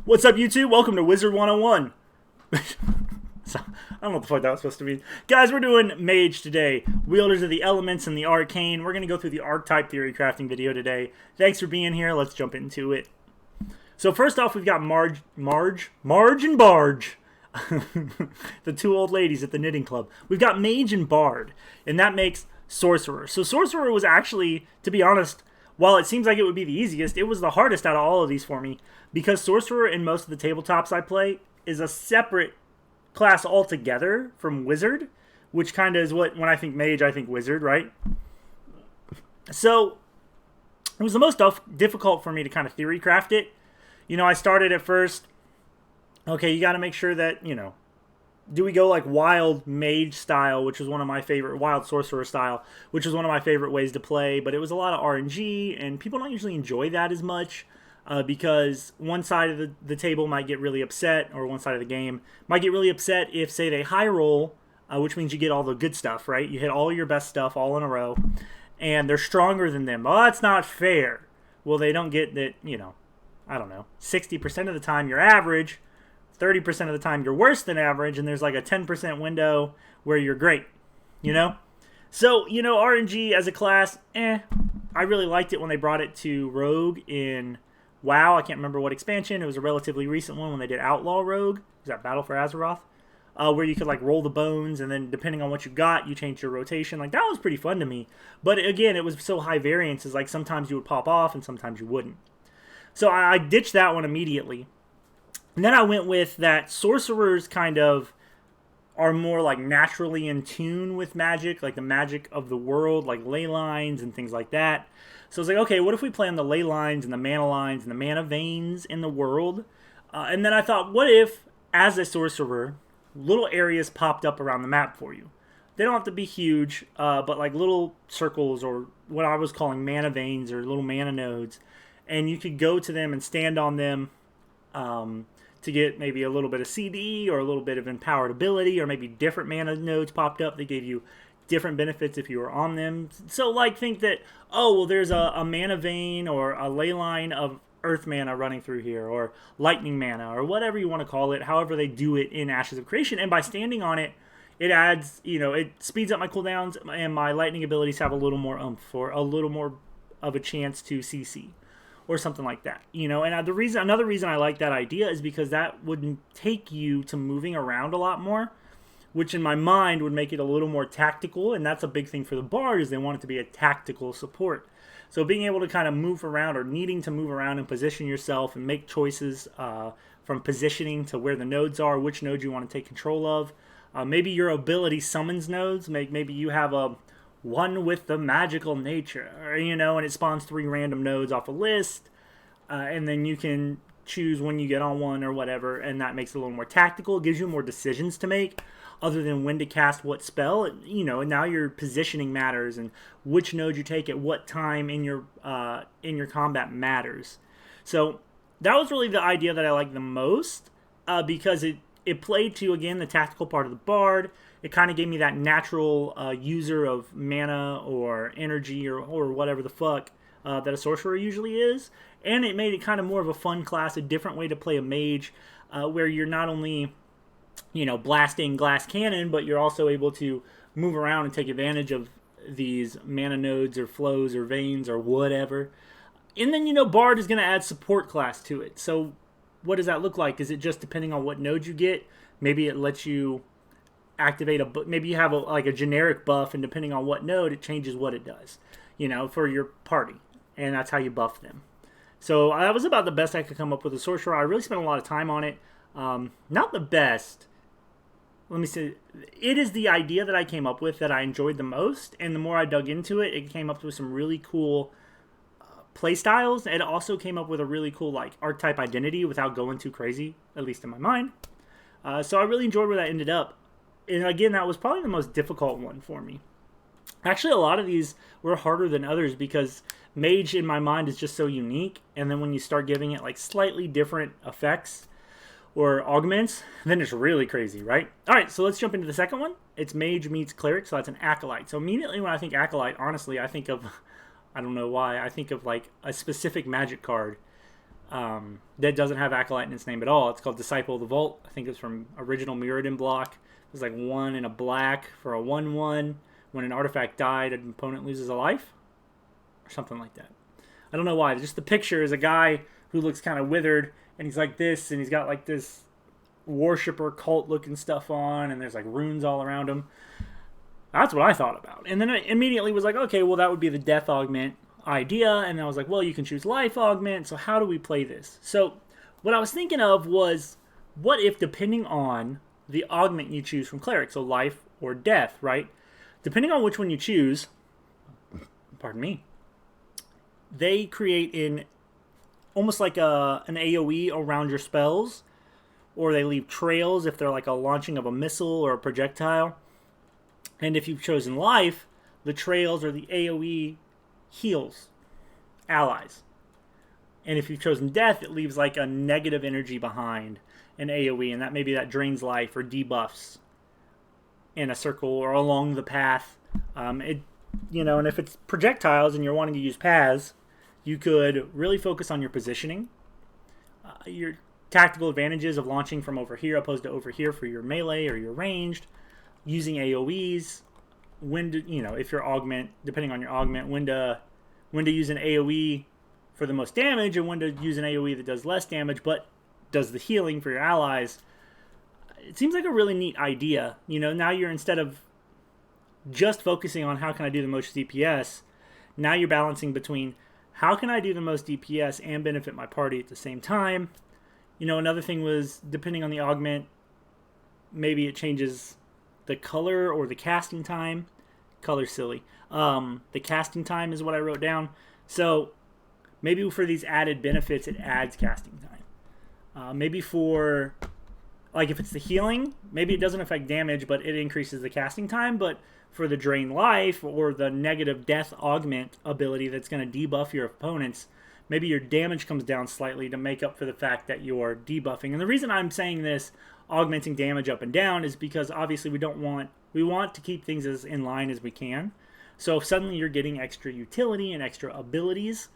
What's up, YouTube? Welcome to Wizard 101. So, I don't know what the fuck that was supposed to mean. Guys, we're doing Mage today. Wielders of the Elements and the Arcane. We're going to go through the Archetype theory crafting video today. Thanks for being here. Let's jump into it. So first off, we've got Marge and Barge. The two old ladies at the knitting club. We've got Mage and Bard, and that makes Sorcerer. So Sorcerer was actually, to be honest, while it seems like it would be the easiest, it was the hardest out of all of these for me, because Sorcerer in most of the tabletops I play is a separate class altogether from Wizard, which kind of is what, when I think Mage, I think Wizard, right? So it was the most difficult for me to kind of theory craft it. You know, I started at first, okay, you got to make sure that, you know, do we go like wild mage style, which was one of my favorite, wild sorcerer style, which was one of my favorite ways to play, but it was a lot of RNG, and people don't usually enjoy that as much because one side of the table might get really upset, or one side of the game might get really upset if, say, they high roll, which means you get all the good stuff, right? You hit all your best stuff all in a row, and they're stronger than them. Oh, that's not fair. Well, they don't get that, you know, I don't know, 60% of the time you're average, 30% of the time you're worse than average, and there's like a 10% window where you're great, you know? So, you know, RNG as a class, I really liked it when they brought it to Rogue in WoW. I can't remember what expansion. It was a relatively recent one when they did Outlaw Rogue. Was that Battle for Azeroth? Where you could like roll the bones, and then depending on what you got, you change your rotation. Like, that was pretty fun to me. But again, it was so high variances, like sometimes you would pop off and sometimes you wouldn't. So I ditched that one immediately. And then I went with that sorcerers kind of are more like naturally in tune with magic, like the magic of the world, like ley lines and things like that. So I was like, okay, what if we play on the ley lines and the mana lines and the mana veins in the world? And then I thought, what if, as a sorcerer, little areas popped up around the map for you? They don't have to be huge, but like little circles, or what I was calling mana veins, or little mana nodes. And you could go to them and stand on them to get maybe a little bit of CD or a little bit of empowered ability, or maybe different mana nodes popped up that gave you different benefits if you were on them. So like think that, oh, well, there's a mana vein or a ley line of earth mana running through here, or lightning mana, or whatever you want to call it, however they do it in Ashes of Creation. And by standing on it, it adds, you know, it speeds up my cooldowns, and my lightning abilities have a little more oomph, or a little more of a chance to CC. Or something like that, you know. And another reason I like that idea is because that would take you to moving around a lot more, which in my mind would make it a little more tactical. And that's a big thing for the Bard, is they want it to be a tactical support. So being able to kind of move around, or needing to move around and position yourself and make choices from positioning to where the nodes are, which nodes you want to take control of. Maybe your ability summons nodes. Maybe you have a one with the magical nature, or, you know, and it spawns 3 random nodes off a list, and then you can choose when you get on one or whatever, and that makes it a little more tactical. It gives you more decisions to make, other than when to cast what spell, you know. And now your positioning matters, and which node you take at what time in your combat matters. So that was really the idea that I liked the most, because it played to, again, the tactical part of the Bard. It kind of gave me that natural user of mana or energy or whatever the fuck that a sorcerer usually is. And it made it kind of more of a fun class, a different way to play a mage, where you're not only, you know, blasting glass cannon, but you're also able to move around and take advantage of these mana nodes or flows or veins or whatever. And then, you know, Bard is going to add support class to it. So what does that look like? Is it just depending on what node you get? Maybe it lets you activate maybe you have like a generic buff, and depending on what node, it changes what it does, you know, for your party, and that's how you buff them. So that was about the best I could come up with a sorcerer. I really spent a lot of time on it. Not the best. Let me say, it is the idea that I came up with that I enjoyed the most, and the more I dug into it, it came up with some really cool play styles, and it also came up with a really cool like archetype identity without going too crazy, at least in my mind. So I really enjoyed where that ended up. And again, that was probably the most difficult one for me. Actually, a lot of these were harder than others because Mage, in my mind, is just so unique. And then when you start giving it like slightly different effects or augments, then it's really crazy, right? All right, so let's jump into the second one. It's Mage meets Cleric, so that's an Acolyte. So immediately when I think Acolyte, honestly, I think of, I don't know why, I think of like a specific magic card that doesn't have Acolyte in its name at all. It's called Disciple of the Vault. I think it's from original Mirrodin block. It's like 1 and a black for a 1/1. When an artifact died, an opponent loses a life, or something like that. I don't know why. Just the picture is a guy who looks kind of withered, and he's like this, and he's got like this worshipper cult looking stuff on, and there's like runes all around him. That's what I thought about. And then I immediately was like, okay, well, that would be the death augment idea. And I was like, well, you can choose life augment. So how do we play this? So what I was thinking of was, what if, depending on the augment you choose from cleric, so life or death, right? Depending on which one you choose, pardon me, they create in almost like an AoE around your spells, or they leave trails if they're like a launching of a missile or a projectile. And if you've chosen life, the trails or the AoE heals allies. And if you've chosen death, it leaves like a negative energy behind an AoE, and that maybe that drains life or debuffs in a circle or along the path. And if it's projectiles and you're wanting to use paths, you could really focus on your positioning, your tactical advantages of launching from over here opposed to over here for your melee or your ranged, using AoEs, when to, if your augment, depending on your augment, when to use an AoE for the most damage and when to use an AoE that does less damage but does the healing for your allies. It seems like a really neat idea. Now you're, instead of just focusing on how can I do the most DPS, now you're balancing between how can I do the most DPS and benefit my party at the same time. Another thing was, depending on the augment, maybe it changes the color or the casting time. Color's silly. The casting time is what I wrote down. So maybe for these added benefits, it adds casting time. Maybe for, like, if it's the healing, maybe it doesn't affect damage, but it increases the casting time. But for the drain life or the negative death augment ability that's going to debuff your opponents, maybe your damage comes down slightly to make up for the fact that you're debuffing. And the reason I'm saying this, augmenting damage up and down, is because obviously we want to keep things as in line as we can. So if suddenly you're getting extra utility and extra abilities,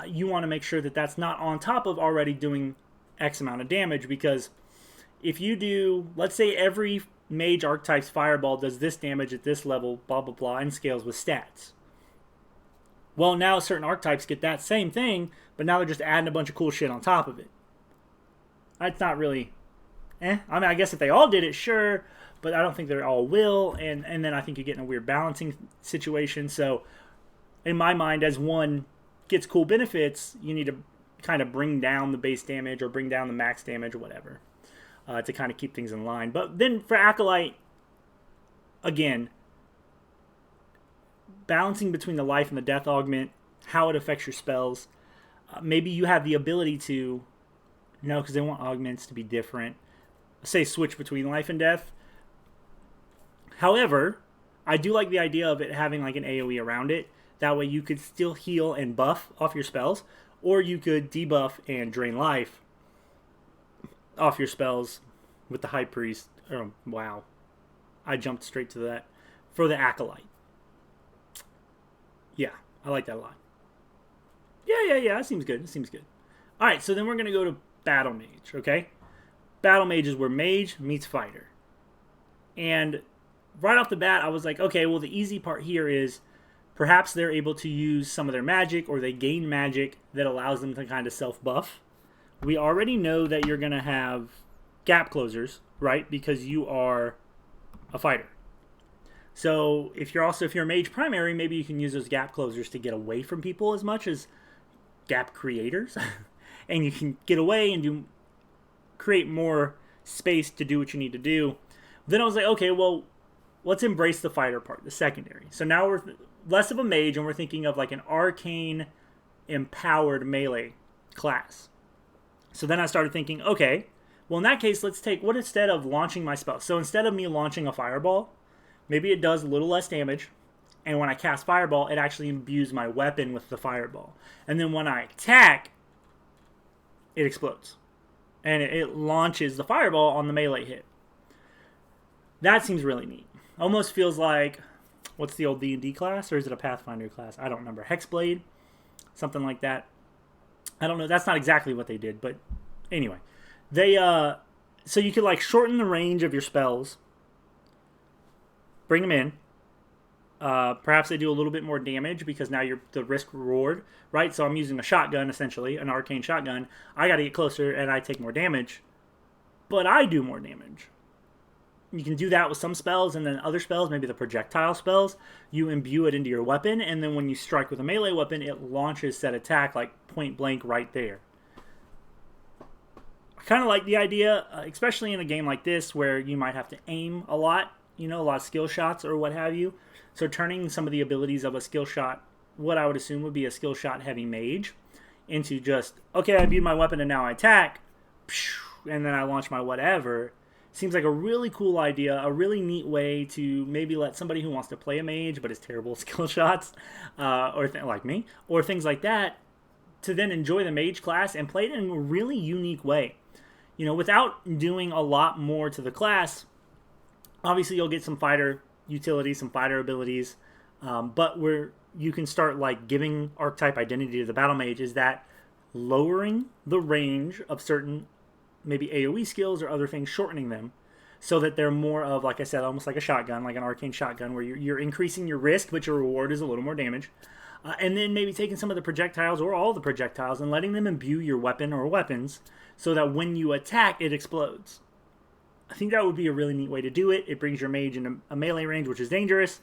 you want to make sure that that's not on top of already doing X amount of damage, because if you do, let's say every Mage archetype's fireball does this damage at this level, blah blah blah, and scales with stats. Well, now certain archetypes get that same thing, but now they're just adding a bunch of cool shit on top of it. That's not really, I guess if they all did it, sure, but I don't think they all will, and then I think you get in a weird balancing situation. So in my mind, as one gets cool benefits, you need to kind of bring down the base damage or bring down the max damage or whatever, to kind of keep things in line. But then for Acolyte, again, balancing between the life and the death augment, how it affects your spells. Maybe you have the ability to, because they want augments to be different, say switch between life and death. However, I do like the idea of it having like an AoE around it. That way you could still heal and buff off your spells, or you could debuff and drain life off your spells with the High Priest. Oh, wow. I jumped straight to that. For the Acolyte. Yeah, I like that a lot. Yeah, that seems good. Alright, so then we're going to go to Battle Mage, okay? Battle Mage is where Mage meets Fighter. And right off the bat, I was like, okay, well, the easy part here is perhaps they're able to use some of their magic, or they gain magic that allows them to kind of self-buff. We already know that you're going to have gap closers, right? Because you are a fighter. So if you're a mage primary, maybe you can use those gap closers to get away from people as much as gap creators. And you can get away and create more space to do what you need to do. Then I was like, okay, well, let's embrace the fighter part, the secondary. So now we're less of a mage, and we're thinking of like an arcane empowered melee class. So then I started thinking, okay, well, in that case, let's take, what instead of launching my spell? So instead of me launching a fireball, maybe it does a little less damage, and when I cast fireball, it actually imbues my weapon with the fireball. And then when I attack, it explodes. And it launches the fireball on the melee hit. That seems really neat. Almost feels like, what's the old D&D class? Or is it a Pathfinder class? I don't remember. Hexblade? Something like that. I don't know. That's not exactly what they did, but anyway, they so you could like shorten the range of your spells, bring them in. Perhaps they do a little bit more damage because now you're the risk reward, right? So I'm using a shotgun, essentially, an arcane shotgun. I got to get closer and I take more damage, but I do more damage. You can do that with some spells, and then other spells, maybe the projectile spells, you imbue it into your weapon, and then when you strike with a melee weapon, it launches said attack like point blank right there. I kind of like the idea, especially in a game like this where you might have to aim a lot, a lot of skill shots or what have you. So turning some of the abilities of a skill shot, what I would assume would be a skill shot heavy mage, into just, okay, I imbue my weapon and now I attack, and then I launch my whatever. Seems like a really cool idea, a really neat way to maybe let somebody who wants to play a mage but is terrible at skill shots, like me, or things like that, to then enjoy the mage class and play it in a really unique way. Without doing a lot more to the class, obviously you'll get some fighter utility, some fighter abilities, but where you can start like giving archetype identity to the battle mage is that lowering the range of certain maybe AoE skills or other things, shortening them so that they're more of, like I said, almost like a shotgun, like an arcane shotgun, where you're increasing your risk, but your reward is a little more damage. And then maybe taking some of the projectiles or all the projectiles and letting them imbue your weapon or weapons so that when you attack, it explodes. I think that would be a really neat way to do it. It brings your mage in a melee range, which is dangerous,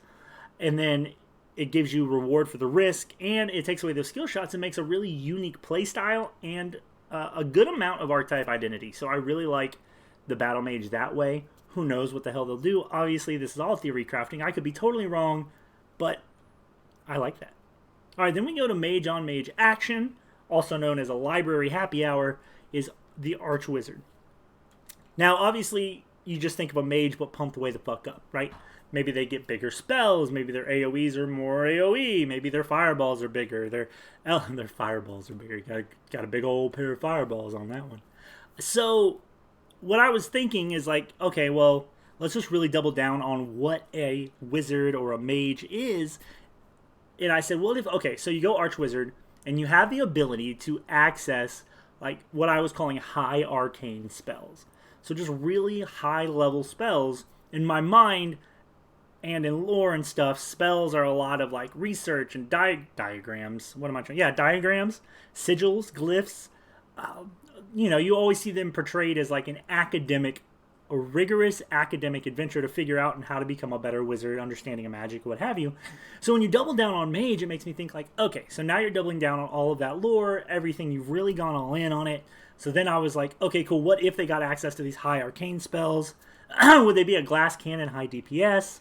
and then it gives you reward for the risk, and it takes away those skill shots and makes a really unique playstyle and a good amount of archetype identity. So I really like the battle mage that way. Who knows what the hell they'll do? Obviously, this is all theory crafting. I could be totally wrong, but I like that. All right, then we go to mage on mage action, also known as a library happy hour, is the Archwizard. Now, obviously, you just think of a mage, but pumped way the fuck up, right? Maybe they get bigger spells. Maybe their AoEs are more AoE. Maybe their fireballs are bigger. Their fireballs are bigger. Got a big old pair of fireballs on that one. So what I was thinking is like, okay, well, let's just really double down on what a wizard or a mage is. And I said, well, so you go Archwizard, and you have the ability to access like what I was calling high arcane spells. So just really high level spells. In my mind, and in lore and stuff, spells are a lot of like research and diagrams. What am I trying? Yeah, diagrams, sigils, glyphs. You always see them portrayed as like a rigorous academic adventure to figure out and how to become a better wizard, understanding of magic, what have you. So when you double down on mage, it makes me think like, okay, so now you're doubling down on all of that lore, everything, you've really gone all in on it. So then I was like, okay, cool, what if they got access to these high arcane spells? Would they be a glass cannon, high DPS?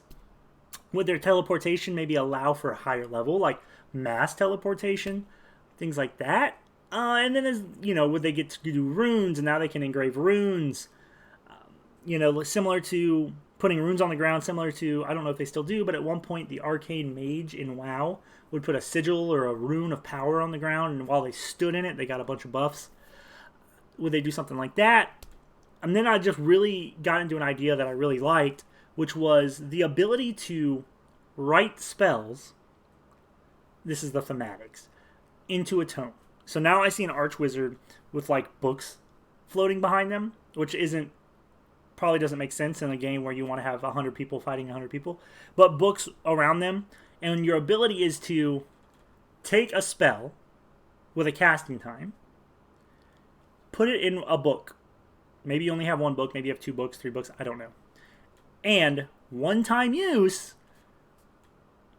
Would their teleportation maybe allow for a higher level, like mass teleportation, things like that? And then, would they get to do runes, and now they can engrave runes? Similar to putting runes on the ground, similar to, I don't know if they still do, but at one point the arcane mage in WoW would put a sigil or a rune of power on the ground, and while they stood in it, they got a bunch of buffs. Would they do something like that? And then I just really got into an idea that I really liked, which was the ability to write spells, this is the thematics, into a tome. So now I see an Archwizard with like books floating behind them, which probably doesn't make sense in a game where you want to have 100 people fighting 100 people, but books around them, and your ability is to take a spell with a casting time, put it in a book. Maybe you only have one book, maybe you have 2 books, 3 books, I don't know. And one-time use,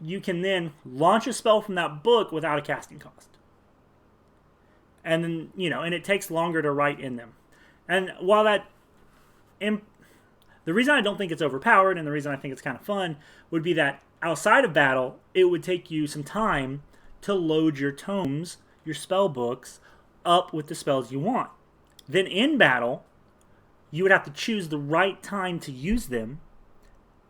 you can then launch a spell from that book without a casting cost. And then, and it takes longer to write in them. And while the reason I don't think it's overpowered and the reason I think it's kind of fun would be that outside of battle, it would take you some time to load your tomes, your spell books, up with the spells you want. Then in battle, you would have to choose the right time to use them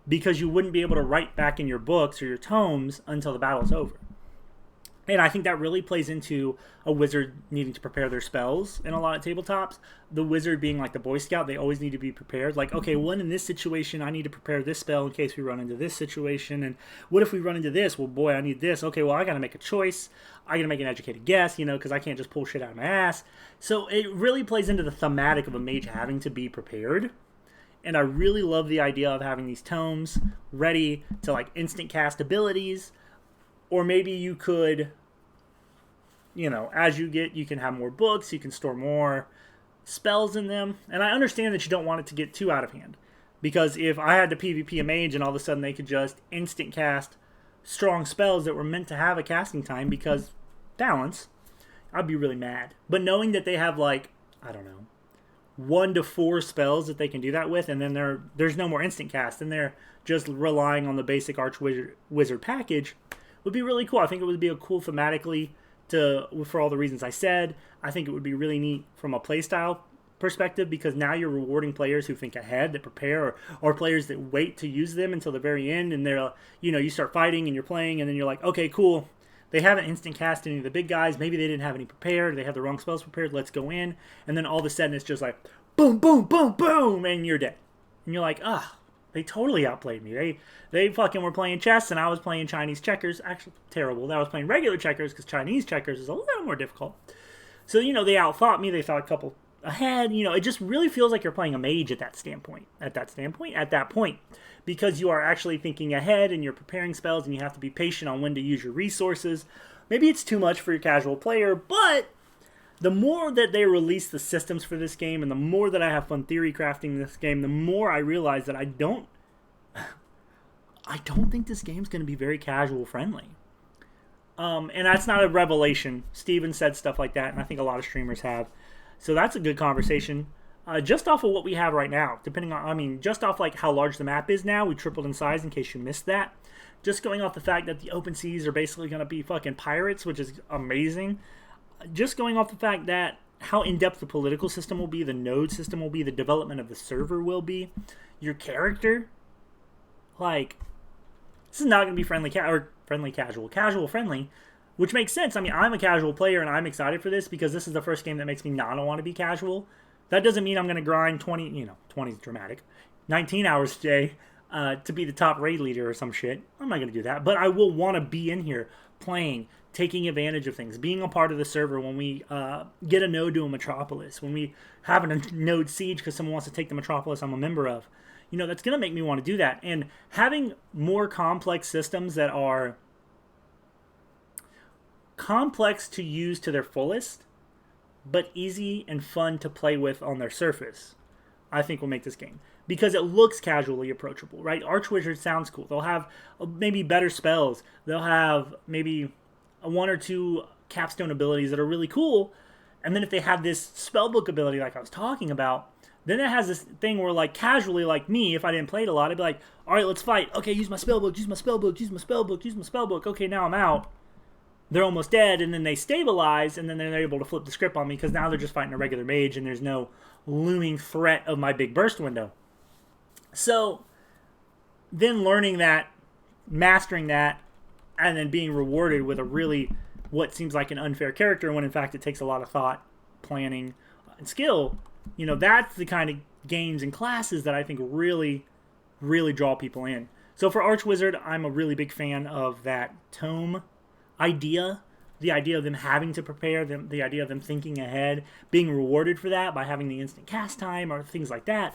because you wouldn't be able to write back in your books or your tomes until the battle's over. And I think that really plays into a wizard needing to prepare their spells in a lot of tabletops. The wizard being like the Boy Scout, they always need to be prepared. Like, okay, when in this situation, I need to prepare this spell in case we run into this situation. And what if we run into this? Well, boy, I need this. Okay, well, I got to make a choice. I got to make an educated guess, because I can't just pull shit out of my ass. So it really plays into the thematic of a mage having to be prepared. And I really love the idea of having these tomes ready to like instant cast abilities. Or maybe you could, as you can have more books, you can store more spells in them. And I understand that you don't want it to get too out of hand. Because if I had to PvP a mage and all of a sudden they could just instant cast strong spells that were meant to have a casting time because balance, I'd be really mad. But knowing that they have 1 to 4 spells that they can do that with, and then there's no more instant cast, and they're just relying on the basic Archwizard package, would be really cool. I think it would be a cool thematically for all the reasons I said. I think it would be really neat from a playstyle perspective because now you're rewarding players who think ahead, that prepare, or players that wait to use them until the very end, and they're, you start fighting and you're playing, and then you're like, okay, cool. They haven't instant cast any of the big guys. Maybe they didn't have any prepared. They had the wrong spells prepared. Let's go in. And then all of a sudden it's just like, boom, boom, boom, boom, and you're dead. And you're like, they totally outplayed me. They fucking were playing chess and I was playing Chinese checkers. Actually, terrible. I was playing regular checkers because Chinese checkers is a little more difficult. So, they outthought me. They thought a couple ahead. It just really feels like you're playing a mage at that point. Because you are actually thinking ahead and you're preparing spells and you have to be patient on when to use your resources. Maybe it's too much for your casual player, but the more that they release the systems for this game and the more that I have fun theory crafting this game, the more I realize that I don't think this game's going to be very casual friendly. And that's not a revelation. Steven said stuff like that, and I think a lot of streamers have. So that's a good conversation. Just off of what we have right now, just off like how large the map is now, we tripled in size in case you missed that. Just going off the fact that the open seas are basically going to be fucking pirates, which is amazing. Just going off the fact that how in-depth the political system will be, the node system will be, the development of the server will be, your character, this is not going to be friendly casual friendly, which makes sense. I'm a casual player and I'm excited for this because this is the first game that makes me not want to be casual. That doesn't mean I'm going to grind 20 is dramatic, 19 hours a day to be the top raid leader or some shit. I'm not going to do that, but I will want to be in here playing, taking advantage of things, being a part of the server when we get a node to a metropolis, when we have a node siege because someone wants to take the metropolis I'm a member of. That's going to make me want to do that. And having more complex systems that are complex to use to their fullest, but easy and fun to play with on their surface, I think will make this game. Because it looks casually approachable, right? Archwizard sounds cool. They'll have maybe better spells. They'll have maybe 1 or 2 capstone abilities that are really cool. And then if they have this spellbook ability like I was talking about, then it has this thing where casually like me, if I didn't play it a lot, I'd be like, all right, let's fight. Okay, use my spellbook, use my spellbook, use my spellbook, use my spellbook. Okay, now I'm out. They're almost dead, and then they stabilize, and then they're able to flip the script on me because now they're just fighting a regular mage, and there's no looming threat of my big burst window. So, then learning that, mastering that, and then being rewarded with a really, what seems like an unfair character, when in fact it takes a lot of thought, planning, and skill, that's the kind of games and classes that I think really, really draw people in. So for Archwizard, I'm a really big fan of that tome idea, the idea of them having to prepare, the idea of them thinking ahead, being rewarded for that by having the instant cast time or things like that.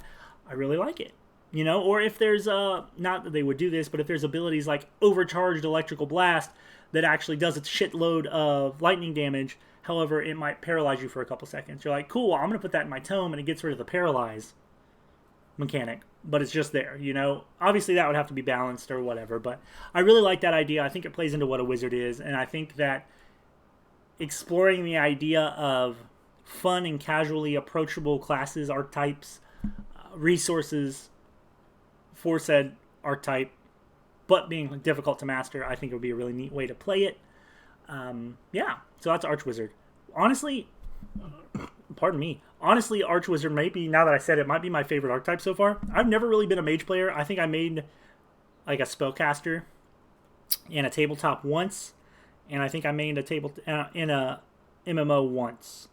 I really like it. Or if there's not that they would do this, but if there's abilities like Overcharged Electrical Blast that actually does a shitload of lightning damage, however, it might paralyze you for a couple seconds. You're like, cool, I'm going to put that in my tome, and it gets rid of the paralyze mechanic, but it's just there, Obviously, that would have to be balanced or whatever, but I really like that idea. I think it plays into what a wizard is, and I think that exploring the idea of fun and casually approachable classes, archetypes, resources for said archetype, but being difficult to master, I think it would be a really neat way to play it. Yeah, so that's Archwizard. Honestly, Archwizard might be, now that I said it, might be my favorite archetype so far. I've never really been a mage player. I think I made a spellcaster in a tabletop once, and I think I mained a table in a MMO once.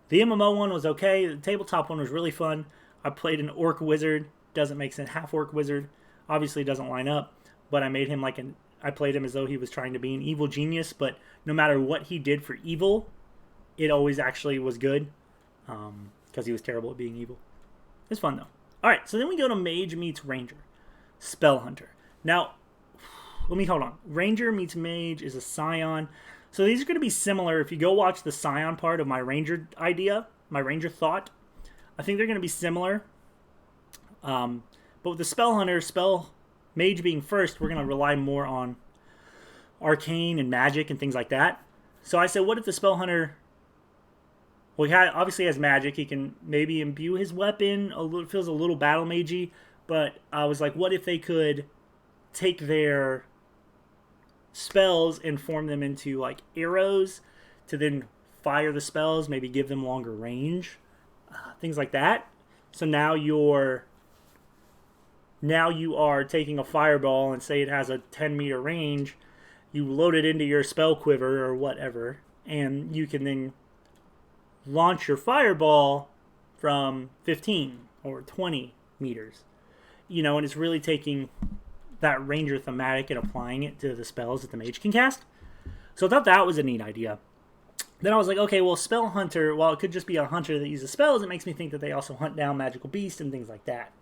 The MMO one was okay. The tabletop one was really fun. I played an orc wizard. Doesn't make sense. Half orc wizard. Obviously doesn't line up. But I made him like I played him as though he was trying to be an evil genius. But no matter what he did for evil, it always actually was good. Because he was terrible at being evil. It's fun though. Alright, so then we go to Mage meets Ranger. Spell Hunter. Now, let me hold on. Ranger meets Mage is a Scion. So these are going to be similar. If you go watch the Scion part of my Ranger idea, my Ranger thought, I think they're going to be similar. But with the Spell Hunter, Mage being first, we're going to rely more on Arcane and Magic and things like that. So I said, what if the Spell Hunter, well, he obviously has Magic. He can maybe imbue his weapon. Feels a little battle magey. But I was like, what if they could take their spells and form them into like arrows to then fire the spells, maybe give them longer range, things like that. So now you are taking a fireball and say it has a 10-meter range, you load it into your spell quiver or whatever, and you can then launch your fireball from 15 or 20 meters. And it's really taking that Ranger thematic and applying it to the spells that the Mage can cast. So I thought that was a neat idea. Then I was like, okay, well, Spell Hunter, while it could just be a hunter that uses spells, it makes me think that they also hunt down magical beasts and things like that.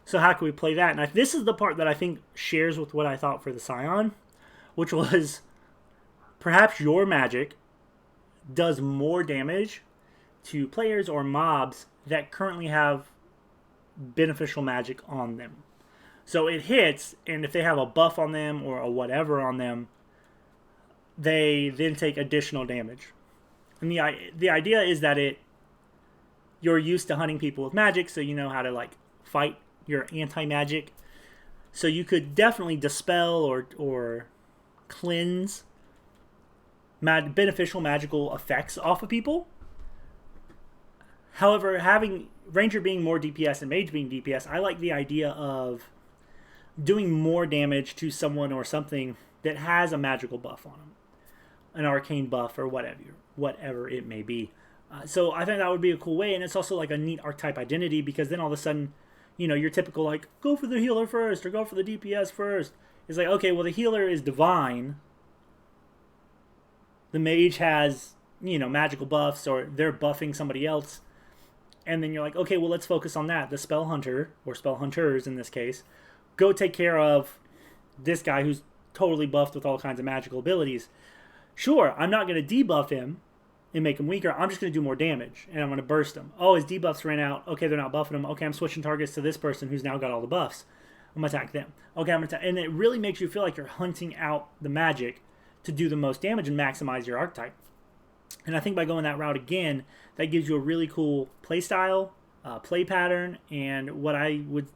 So how can we play that? And this is the part that I think shares with what I thought for the Scion, which was perhaps your magic does more damage to players or mobs that currently have beneficial magic on them. So it hits, and if they have a buff on them or a whatever on them, they then take additional damage. And the idea is that you're used to hunting people with magic, so you know how to like fight your anti-magic. So you could definitely dispel or cleanse beneficial magical effects off of people. However, having Ranger being more DPS and Mage being DPS, I like the idea of doing more damage to someone or something that has a magical buff on them, an arcane buff or whatever it may be. So I think that would be a cool way, and it's also like a neat archetype identity, because then all of a sudden, your typical like go for the healer first or go for the DPS first. It's like, okay, well, the healer is divine. The Mage has magical buffs, or they're buffing somebody else, and then you're like, okay, well, let's focus on that. The Spell Hunter or Spell Hunters in this case, go take care of this guy who's totally buffed with all kinds of magical abilities. Sure, I'm not going to debuff him and make him weaker. I'm just going to do more damage, and I'm going to burst him. Oh, his debuffs ran out. Okay, they're not buffing him. Okay, I'm switching targets to this person who's now got all the buffs. I'm going to attack them. Okay, I'm going to attack. And it really makes you feel like you're hunting out the magic to do the most damage and maximize your archetype. And I think by going that route again, that gives you a really cool play style, play pattern, and what I would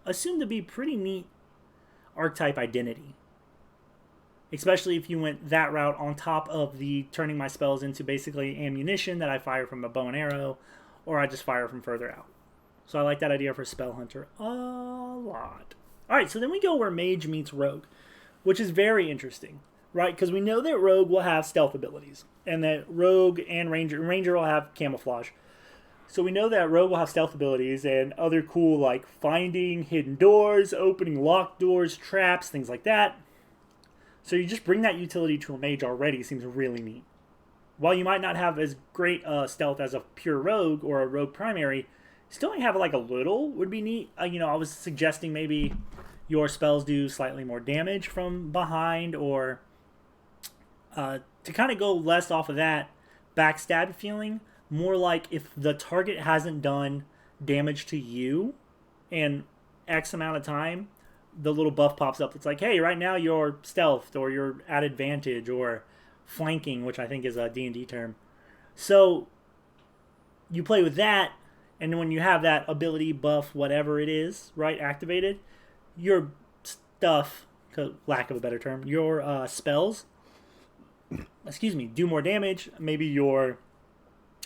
assume to be pretty neat archetype identity. Especially if you went that route on top of the turning my spells into basically ammunition that I fire from a bow and arrow, or I just fire from further out. So I like that idea for Spell Hunter a lot. Alright, so then we go where Mage meets Rogue, which is very interesting, right? Because we know that Rogue will have stealth abilities, and that Rogue and Ranger will have camouflage. So we know that Rogue will have stealth abilities and other cool, like finding hidden doors, opening locked doors, traps, things like that. So you just bring that utility to a Mage already seems really neat. While you might not have as great stealth as a pure Rogue or a Rogue primary, still have like a little would be neat. I was suggesting maybe your spells do slightly more damage from behind, or to kind of go less off of that backstab feeling, more like if the target hasn't done damage to you in X amount of time, the little buff pops up. It's like, hey, right now you're stealthed, or you're at advantage, or flanking, which I think is a D&D term. So you play with that, and when you have that ability, buff, whatever it is, right, activated, your stuff, lack of a better term, your spells, do more damage. Maybe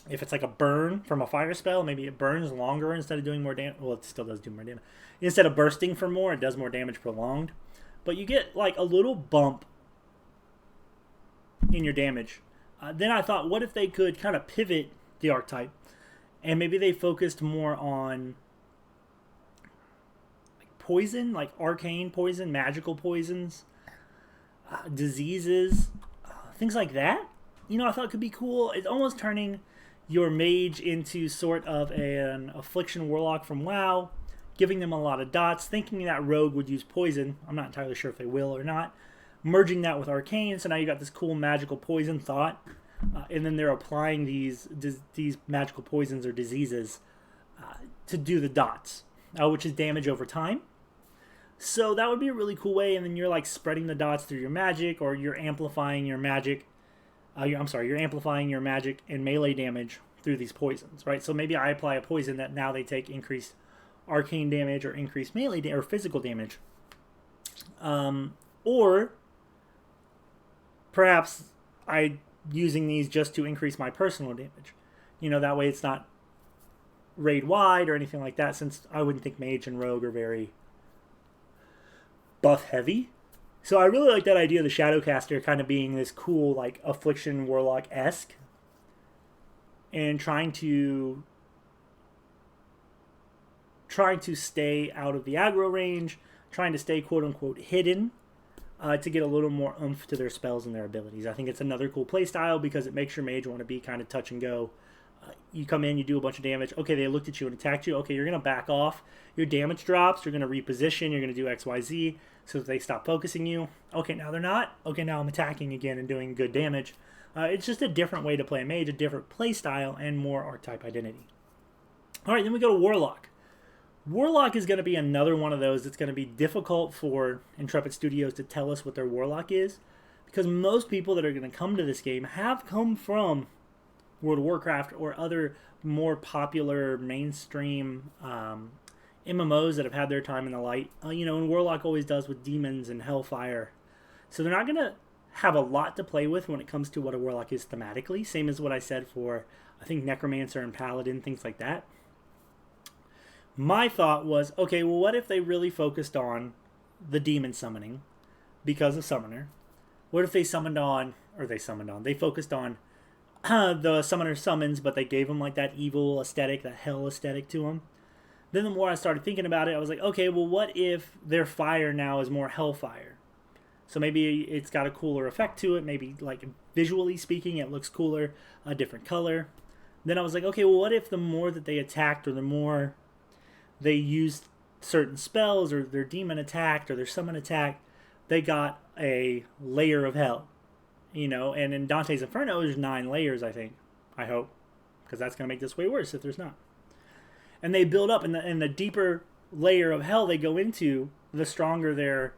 if it's like a burn from a fire spell, maybe it burns longer instead of doing more damage. Well, it still does do more damage. Instead of bursting for more, it does more damage prolonged. But you get like a little bump in your damage. Then I thought, what if they could kind of pivot the archetype, and maybe they focused more on poison, like arcane poison, magical poisons, diseases, things like that. You know, I thought it could be cool. It's almost turning your mage into sort of an affliction warlock from WoW, giving them a lot of dots, thinking that rogue would use poison. I'm not entirely sure if they will or not. Merging that with arcane, so now you got this cool magical poison thought, and then they're applying these magical poisons or diseases to do the dots, which is damage over time. So that would be a really cool way, and then you're like spreading the dots through your magic, or you're amplifying your magic. You're amplifying your magic and melee damage through these poisons, right? So maybe I apply a poison that now they take increased arcane damage or increased melee or physical damage. Or perhaps I using these just to increase my personal damage. You know, that way it's not raid wide or anything like that, since I wouldn't think mage and rogue are very buff heavy. So I really like that idea of the Shadowcaster kind of being this cool, like, affliction warlock-esque, and trying to stay out of the aggro range, trying to stay quote-unquote hidden, to get a little more oomph to their spells and their abilities. I think it's another cool playstyle because it makes your mage want to be kind of touch and go. You come in, you do a bunch of damage. Okay, they looked at you and attacked you. Okay, you're going to back off. Your damage drops. You're going to reposition. You're going to do X, Y, Z so that they stop focusing you. Okay, now they're not. Okay, now I'm attacking again and doing good damage. It's just a different way to play a mage, a different play style, and more archetype identity. All right, then we go to Warlock. Warlock is going to be another one of those that's going to be difficult for Intrepid Studios to tell us what their Warlock is, because most people that are going to come to this game have come from World of Warcraft or other more popular mainstream MMOs that have had their time in the light. And Warlock always does with demons and hellfire. So they're not going to have a lot to play with when it comes to what a Warlock is thematically. Same as what I said for, I think, Necromancer and Paladin, things like that. My thought was, okay, well, what if they really focused on the demon summoning because of Summoner? What if they they focused on the Summoner summons, but they gave them like that evil aesthetic, that hell aesthetic to them? Then the more I started thinking about it, I was like, okay, well, what if their fire now is more hellfire? So maybe it's got a cooler effect to it. Maybe, like, visually speaking, it looks cooler, a different color. Then I was like, okay, well, what if the more that they attacked or the more they used certain spells or their demon attacked or their summon attacked, they got a layer of hell? And in Dante's Inferno, there's 9 layers, I think. I hope. Because that's going to make this way worse if there's not. And they build up, and the deeper layer of hell they go into, the stronger their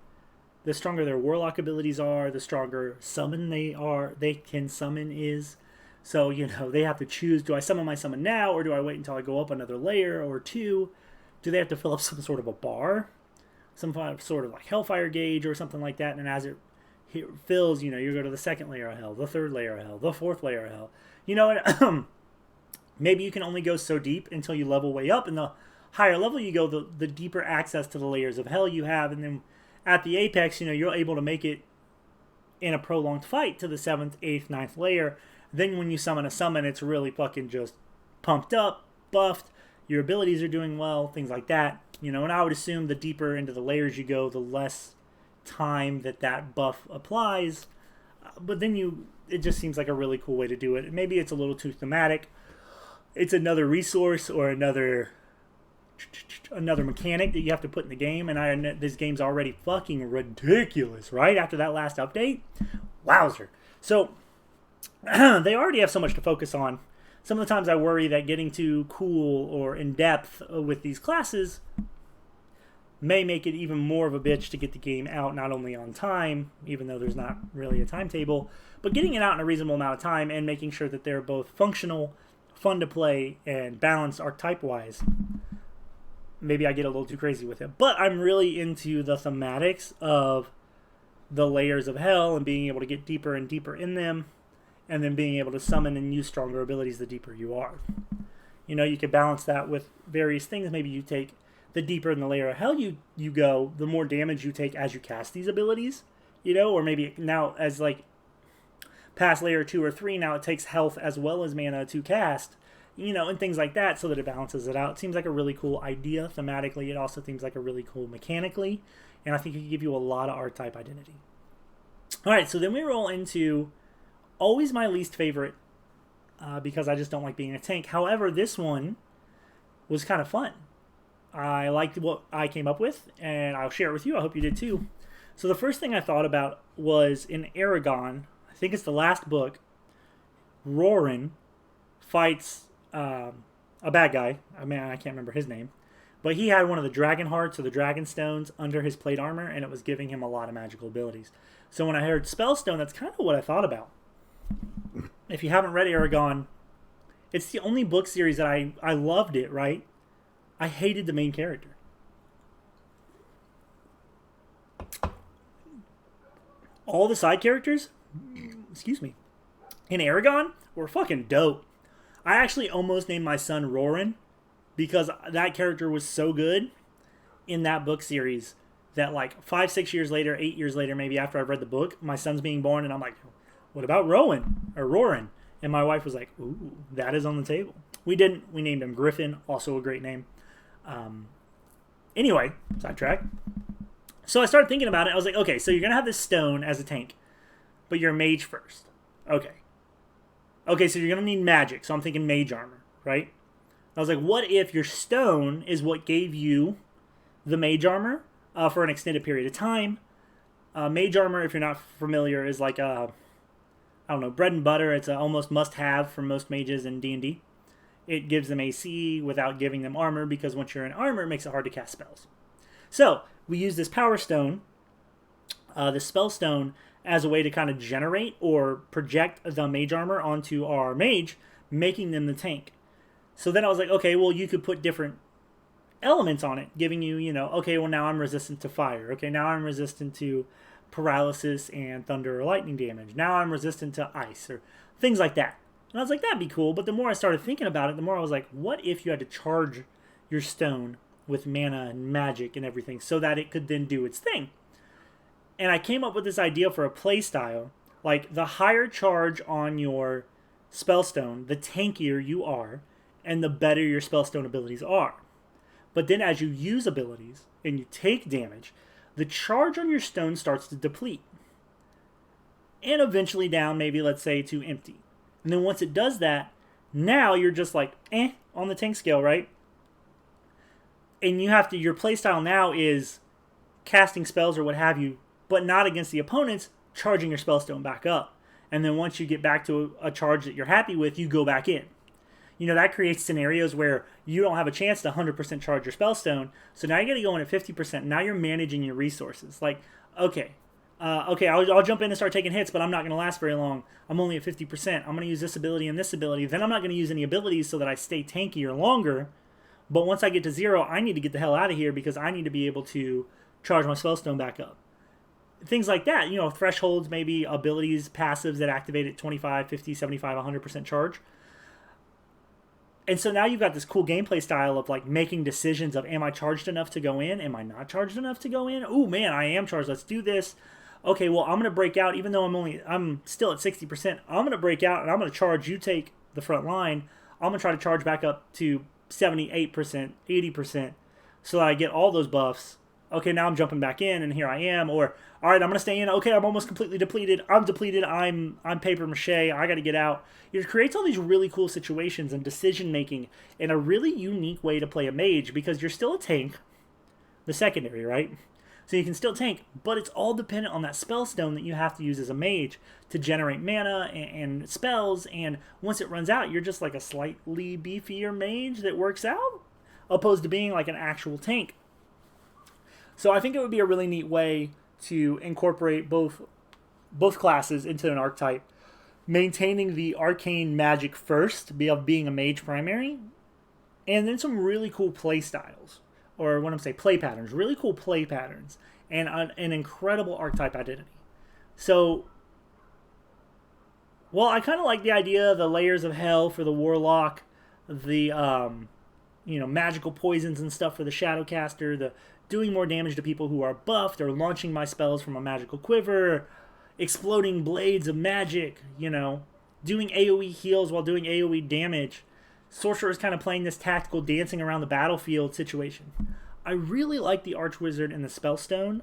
warlock abilities are, the stronger they can summon is. So, they have to choose, do I summon my summon now, or do I wait until I go up another layer or 2? Do they have to fill up some sort of a bar? Some sort of like hellfire gauge or something like that, and as it fills, you go to the second layer of hell, the third layer of hell, the fourth layer of hell. And maybe you can only go so deep until you level way up, and the higher level you go, the deeper access to the layers of hell you have, and then at the apex, you're able to make it in a prolonged fight to the 7th, 8th, 9th layer. Then when you summon a summon, it's really fucking just pumped up, buffed, your abilities are doing well, things like that. And I would assume the deeper into the layers you go, the less time that buff applies. But then it just seems like a really cool way to do it. Maybe it's a little too thematic. It's another resource or another mechanic that you have to put in the game, and this game's already fucking ridiculous, right? After that last update? Wowzer. So, they already have so much to focus on. Some of the times I worry that getting too cool or in-depth with these classes may make it even more of a bitch to get the game out, not only on time, even though there's not really a timetable, but getting it out in a reasonable amount of time and making sure that they're both functional, fun to play, and balanced archetype-wise. Maybe I get a little too crazy with it. But I'm really into the thematics of the layers of hell and being able to get deeper and deeper in them, and then being able to summon and use stronger abilities the deeper you are. You can balance that with various things. Maybe you take the deeper in the layer of hell you go, the more damage you take as you cast these abilities, or maybe now as like past layer 2 or 3, now it takes health as well as mana to cast, you know, and things like that, so that it balances it out. It seems like a really cool idea thematically. It also seems like a really cool mechanically, and I think it could give you a lot of archetype identity. All right, so then we roll into always my least favorite because I just don't like being a tank. However, this one was kind of fun. I liked what I came up with, and I'll share it with you. I hope you did too. So the first thing I thought about was in Aragon, I think it's the last book, Roran fights a bad guy. I mean, I can't remember his name. But he had one of the dragon hearts or the dragon stones under his plate armor, and it was giving him a lot of magical abilities. So when I heard Spellstone, that's kind of what I thought about. If you haven't read Aragon, it's the only book series that I loved it, right? I hated the main character. All the side characters, excuse me, in Aragon were fucking dope. I actually almost named my son Roran because that character was so good in that book series that like 5, 6 years later, 8 years later, maybe after I've read the book, my son's being born and I'm like, what about Roran? And my wife was like, ooh, that is on the table. We didn't. We named him Griffin, also a great name. Anyway, sidetrack. So I started thinking about it. I was like, okay, so you're going to have this stone as a tank, but you're a mage first. Okay. Okay, so you're going to need magic. So I'm thinking mage armor, right? I was like, what if your stone is what gave you the mage armor for an extended period of time? Mage armor, if you're not familiar, is like I don't know, bread and butter. It's almost must-have for most mages in D&D. It gives them AC without giving them armor, because once you're in armor, it makes it hard to cast spells. So we use this power stone, this spell stone, as a way to kind of generate or project the mage armor onto our mage, making them the tank. So then I was like, okay, well, you could put different elements on it, giving you, you know, okay, well, now I'm resistant to fire. Okay, now I'm resistant to paralysis and thunder or lightning damage. Now I'm resistant to ice or things like that. And I was like, that'd be cool. But the more I started thinking about it, the more I was like, what if you had to charge your stone with mana and magic and everything so that it could then do its thing? And I came up with this idea for a play style. Like, the higher charge on your spellstone, the tankier you are, and the better your spellstone abilities are. But then as you use abilities and you take damage, the charge on your stone starts to deplete. And eventually down, maybe, let's say, to empty. And then once it does that, now you're just like, on the tank scale, right? And you have to, your playstyle now is casting spells or what have you, but not against the opponents, charging your spellstone back up. And then once you get back to a charge that you're happy with, you go back in. You know, that creates scenarios where you don't have a chance to 100% charge your spellstone. So now you got to go in at 50%. Now you're managing your resources. Like, okay, I'll jump in and start taking hits, but I'm not going to last very long. I'm only at 50%. I'm going to use this ability and this ability. Then I'm not going to use any abilities so that I stay tankier longer. But once I get to 0, I need to get the hell out of here because I need to be able to charge my spellstone back up. Things like that. You know, thresholds, maybe abilities, passives that activate at 25, 50, 75, 100% charge. And so now you've got this cool gameplay style of like making decisions of, am I charged enough to go in? Am I not charged enough to go in? Oh man, I am charged. Let's do this. Okay, well, I'm going to break out, even though I'm still at 60%. I'm going to break out and I'm going to charge. You take the front line. I'm going to try to charge back up to 78%, 80%, so that I get all those buffs. Okay, now I'm jumping back in, and here I am. Or, all right, I'm going to stay in. Okay, I'm almost completely depleted. I'm depleted. I'm paper mache. I got to get out. It creates all these really cool situations and decision-making in a really unique way to play a mage, because you're still a tank, the secondary, right? So you can still tank, but it's all dependent on that spell stone that you have to use as a mage to generate mana and spells, and once it runs out, you're just like a slightly beefier mage that works out, opposed to being like an actual tank. So I think it would be a really neat way to incorporate both classes into an archetype, maintaining the arcane magic first, being a mage primary, and then some really cool play styles. Or when I'm saying play patterns, really cool play patterns, and an incredible archetype identity. So, well, I kind of like the idea of the layers of hell for the warlock, the magical poisons and stuff for the shadowcaster, the doing more damage to people who are buffed, or launching my spells from a magical quiver. exploding blades of magic, you know, doing AoE heals while doing AoE damage. Sorcerer is kind of playing this tactical dancing around the battlefield situation. I really like the Archwizard and the Spellstone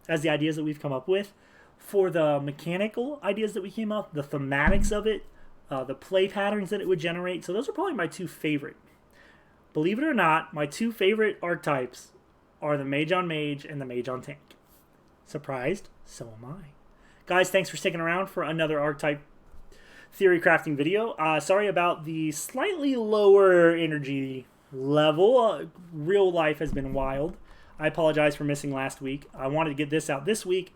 as the ideas that we've come up with. For the mechanical ideas that we came up, the thematics of it, the play patterns that it would generate. So those are probably my two favorite. Believe it or not, my two favorite archetypes are the Mage on Mage and the Mage on Tank. Surprised? So am I. Guys, thanks for sticking around for another archetype theory crafting video. Sorry about the slightly lower energy level. Real life has been wild. I apologize for missing last week. I wanted to get this out this week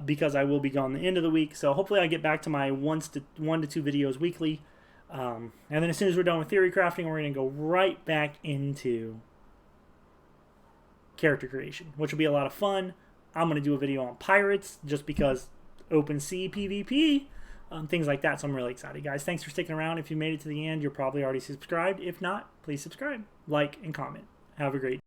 because I will be gone the end of the week. So hopefully I get back to my 1 to 2 videos weekly. And then as soon as we're done with theory crafting, we're going to go right back into character creation, which will be a lot of fun. I'm going to do a video on pirates just because open sea PvP, things like that. So I'm really excited, guys. Thanks for sticking around. If you made it to the end, you're probably already subscribed. If not, please subscribe, like, and comment. Have a great day.